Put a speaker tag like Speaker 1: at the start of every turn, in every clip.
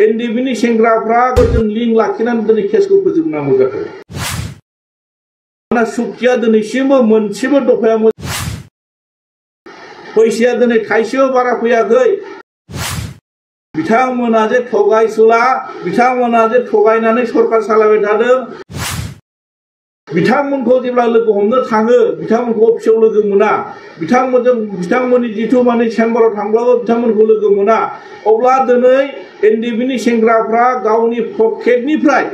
Speaker 1: NDFB सेंग्राफ्रा जों link लाखिनानै दिनै केसखौ फोजोबनांगौ जादों। मानोना सुक्तिया दिनैसिमबो मोनसेबो दफाया फैसाया दिनै थाइसेबो बारा फैयाखै। बिथांमोना जे थगायसुला, बिथांमोना जे थगायनानै सरकार सालायबाय थादों। बिथांमोनखौ जेब्ला लोगो हमनो थाङो, बिथांमोनखौ अफिसाव लोगो मोना, बिथांमोननि जिथु माने चेम्बाराव थांब्लाबो बिथांमोनखौ लोगो मोना, अब्ला दिनै एनडिएफबि सेंग्राफ्रा गावनि पकेटनिफ्राय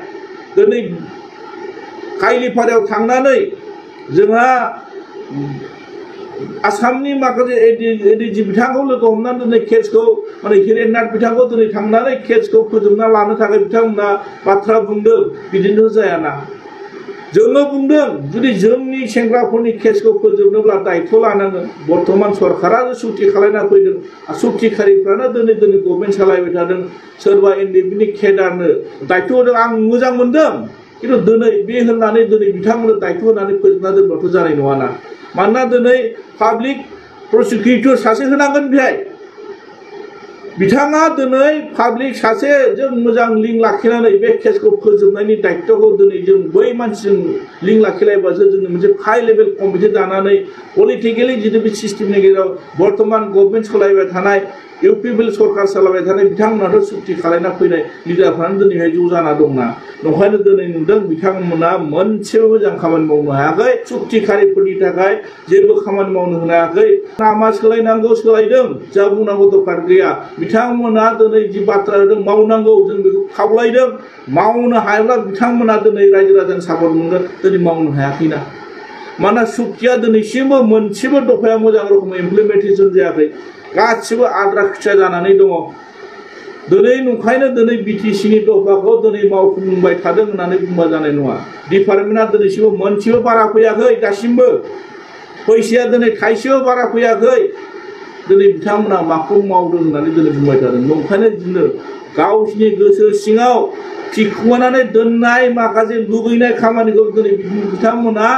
Speaker 1: दिनै काइलिपारायाव थांनानै जोंहा आसामनि माखासे एडिजी बिथांखौ लोगो हमनानै दिनै केसखौ माने हिरेननाथ बिथांखौ दिनै थांनानै केसखौ फोजोबना लानो थाखाय बिथांमोना बाथ्रा बुंदों। बिदिनो जायाना। जोङो बुंदों जुदि जोंनि सेंग्राफोरनि केसखौ फोजोबनोब्ला दायित्व लानांगोन। बर्तमान सरकारा सुक्ति खालायना फैदों, सुक्तिखारिफ्रानो दिनै गभर्नमेन्ट सालायबाय थादों। सोरबा एनडिएफबि केडारनो दायित्व होदों, आं मोजां मोनदों। खिन्थु दिनै बे होननानै दिनै बिथांमोननो दायित्व होनानै फोजोबना दोनबाथ' जानाय नङाना। मानोना दिनै पाब्लिक प्रसिकिउटर सासे होनांगोन बेहाय। बिथाङा दिनै पाब्लिक सासे जों मोजां लिंक लाखिनानै बे केसखौ फोजोबनायनि दायित्वखौ दिनै जों बै मानसिजों लिंक लाखिलायबासो जोङो मोनसे हाइ लेभेल कमिटि दानानै पलिटिकेलि जितु बे सिस्टेमनि गेजेराव बर्तमान गभर्नमेन्ट सालायबाय थानाय इउपिपिएल सरकार सालायबाय थानाय बिथांमोनाथ' सुक्ति खालायना फैनाय लिडारफ्रानो दिनैहाय ज' जाना दंना। नंखायनो दिनै नुदों बिथांमोना मोनसेबो मोजां खामानि मावनो हायाखै। सुक्तिखारिफोरनि थाखाय जेबो खामानि मावनो होनो हायाखै। लामा सोलायनांगौ सोलायदों, जा बुंनांगौ दरकार गैया। बिथांमोना दिनै जि बाथ्रा होदों मावनांगौ, जों बेखौ खावलायदों। मावनो हायाब्ला बिथांमोना दिनै रायजो राजानि सापर्ट मोनगोन, दिनै मावनो हायाखैना। मानोना सुक्तिया दिनैसिमबो मोनसेबो दफाया मोजां रोखोमै इमप्लिमेन्टेसन जायाखै। गासिबो आद्रा खिथिया जानानै दङ। दिनै नंखायनो दिनै बिटिसिनि दफाखौ दिनै मावफुंबाय थादों होननानै बुंबा जानाय नङा। डिपार्टमेन्टआ दिनैसिमबो मोनसेबो बारा फैयाखै दासिमबो। फैसाया दिनै थाइसेबो बारा फैयाखै। दिनै बिथांमोना माखौ मावदों होननानै दिनै बुंबाय थादों। नंखायनो दिनै गावसिनि गोसो सिङाव थिखुमानानै दोननाय माखासे लुबैनाय खामानिखौ दिनै बिथांमोना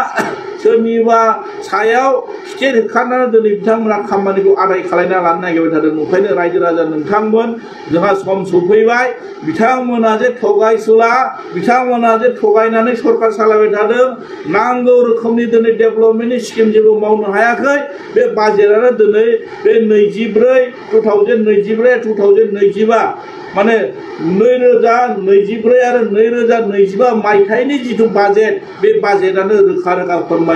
Speaker 1: सोरनिबा सायाव खिथेर होखारनानै दिनै बिथांमोना खामानिखौ आदाय खालायना लानो नागिरबाय थादों। ओंखायनो रायजो राजा नोंथांमोन, जोंहा सम सफैबाय। बिथांमोना जे थगायसुला, बिथांमोना जे थगायनानै सरकार सालायबाय थादों, नांगौ रोखोमनि दिनै डेभेलपमेन्टनि स्किम जेबो मावनो हायाखै। बे बाजेटआनो दिनै बे 2024-2025 माने 2024 आरो 2025 मायथाइनि जिथु बाजेट, बे बाजेटआनो रोखा रोखा फोरमायदों।